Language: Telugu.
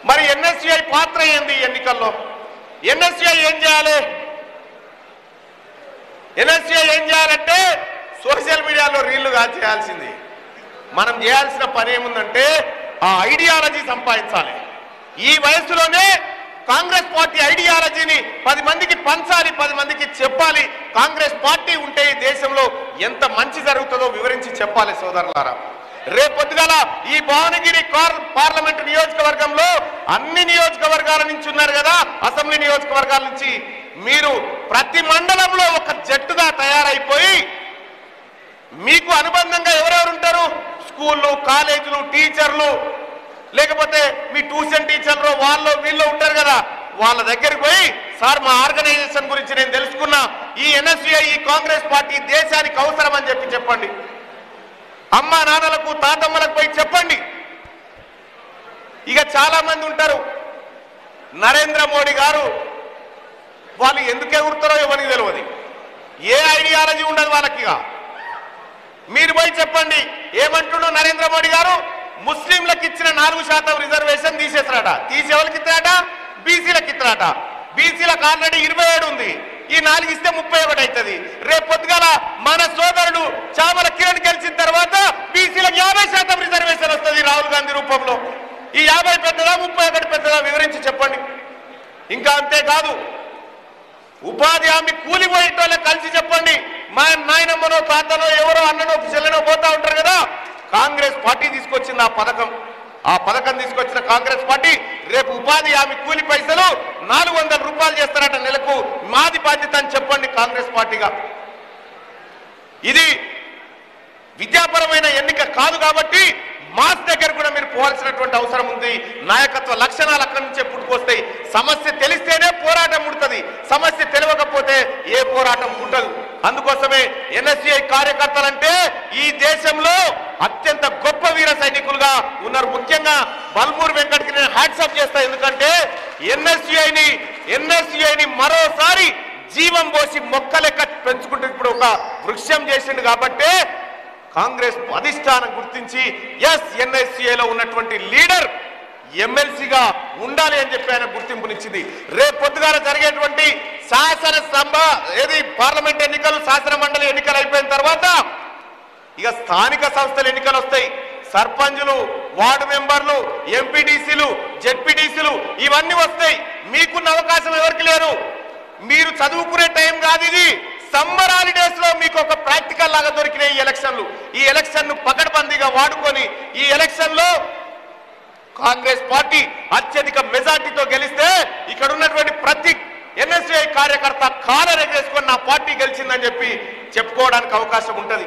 మరి ఎన్ఎస్యుఐ పాత్ర ఏంది ఎన్నికల్లో? ఎన్ఎస్యుఐ ఏం చేయాలి? ఎన్ఎస్యుఐ ఏం చేయాలంటే సోషల్ మీడియాలో రీళ్లు చేయాల్సింది. మనం చేయాల్సిన పని ఏముందంటే ఆ ఐడియాలజీ సంపాదించాలి. ఈ వయసులోనే కాంగ్రెస్ పార్టీ ఐడియాలజీని 10 మందికి పంచాలి, 10 మందికి చెప్పాలి. కాంగ్రెస్ పార్టీ ఉంటే ఈ దేశంలో ఎంత మంచి జరుగుతుందో వివరించి చెప్పాలి సోదరులారా. రేపొద్దుగాల ఈ భువనగిరి పార్లమెంటు నియోజకవర్గంలో అన్ని నియోజకవర్గాల నుంచి ఉన్నారు కదా, అసెంబ్లీ నియోజకవర్గాల నుంచి మీరు ప్రతి మండలంలో ఒక జట్టుగా తయారైపోయి మీకు అనుబంధంగా ఎవరెవరు ఉంటారు? స్కూళ్ళు, కాలేజీలు, టీచర్లు, లేకపోతే మీ ట్యూషన్ టీచర్లు వాళ్ళు వీళ్ళు ఉంటారు కదా, వాళ్ళ దగ్గరికి పోయి సార్ మా ఆర్గనైజేషన్ గురించి నేను తెలుసుకున్నా, ఈ ఎన్ఎస్యుఐ ఈ కాంగ్రెస్ పార్టీ దేశానికి అవసరం అని చెప్పండి. అమ్మా నాన్నలకు తాతమ్మలకు పోయి చెప్పండి. ఇక చాలా మంది ఉంటారు నరేంద్ర మోడీ గారు, వాళ్ళు ఎందుకు ఎగురుతారో ఎవరికి తెలియదు, ఏ ఐడియాలజీ ఉండదు వాళ్ళకి. మీరు పోయి చెప్పండి ఏమంటున్నాడు నరేంద్ర మోడీ గారు, ముస్లింలకు ఇచ్చిన 4% రిజర్వేషన్ తీసేస్తారట. తీసేవాళ్ళకి ఇస్తారట, బీసీలకు ఇస్తారట. బీసీలకు ఆల్రెడీ 27 ఉంది, ఈ 4 ఇస్తే 31 అవుతుంది. రేపు పొద్దుగాల మన సోదరుడు చామల కిరణ్ గెలిచిన తర్వాత బీసీలకు 50% రిజర్వేషన్ వస్తుంది రాహుల్ గాంధీ రూపంలో. ఈ 50 పెద్దదా 31 పెద్దదా వివరించి చెప్పండి. ఇంకా అంతేకాదు ఉపాధి హామీ కూలిపోయేటోళ్ళ కలిసి చెప్పండి. మా నాయనమ్మనో తాతనో ఎవరో అన్ననో చెల్లెనో పోతా ఉంటారు కదా, కాంగ్రెస్ పార్టీ తీసుకొచ్చింది ఆ పథకం తీసుకొచ్చిన కాంగ్రెస్ పార్టీ రేపు ఉపాధి హామీ కూలి పైసలు 400 రూపాయలు చేస్తారట నెలకు, మాది బాధ్యత అని చెప్పండి కాంగ్రెస్ పార్టీగా. ఇది విద్యాపరమైన ఎన్నిక కాదు కాబట్టి మాస్ దగ్గర కూడా మీరు పోవాల్సినటువంటి అవసరం ఉంది. నాయకత్వ లక్షణాలు అక్కడి నుంచే పుట్టుకొస్తాయి. సమస్య తెలిస్తేనే పోరాటం ఉంటుంది, సమస్య తెలియకపోతే ఏ పోరాటం పుట్టదు. అందుకోసమే ఎన్ఎస్యుఐ కార్యకర్తలంటే ఈ దేశంలో అత్యంత గొప్ప వీర సైనికులుగా ఉన్నారు. ముఖ్యంగా బల్మూర్ వెంకట్కి నేను హ్యాట్సాప్ చేస్తా. ఎందుకంటే ఎన్ఎస్యుఐని మరోసారి జీవం పోసి మొక్క లెక్క పెంచుకుంటూ ఇప్పుడు ఒక వృక్షం చేసిండు. కాబట్టి కాంగ్రెస్ అధిష్టానం గుర్తించి ఎన్ఎస్యుఐలో ఉన్నటువంటి లీడర్ ఎమ్మెల్సీగా ఉండాలి అని చెప్పి ఆయన గుర్తింపునిచ్చింది. రేపు పొద్దుగాల జరిగేటువంటి పార్లమెంట్ ఎన్నికలు, శాసన మండలి ఎన్నికలు అయిపోయిన తర్వాత ఇక స్థానిక సంస్థల ఎన్నికలు వస్తాయి. సర్పంచులు, వార్డు మెంబర్లు, ఎంపీటీసీలు, జెడ్పీటీసీలు ఇవన్నీ వస్తాయి. మీకున్న అవకాశం ఎవరికి లేరు. మీరు చదువుకునే టైం కాదు ఇది. సమ్మర్ హాలిడేస్ లో మీకు ఒక ప్రాక్టికల్ లాగా దొరికిన ఈ ఎలక్షన్లు, ఈ ఎలక్షన్ ను పకడ్బందీగా వాడుకొని ఈ ఎలక్షన్ లో కాంగ్రెస్ పార్టీ అత్యధిక మెజార్టీతో గెలిస్తే ఇక్కడ ఉన్నటువంటి ప్రతి ఎన్ఎస్యుఐ కార్యకర్త కాలర్ ఎగరేసుకొని నా పార్టీ గెలిచిందని చెప్పి చెప్పుకోవడానికి అవకాశం ఉంటది.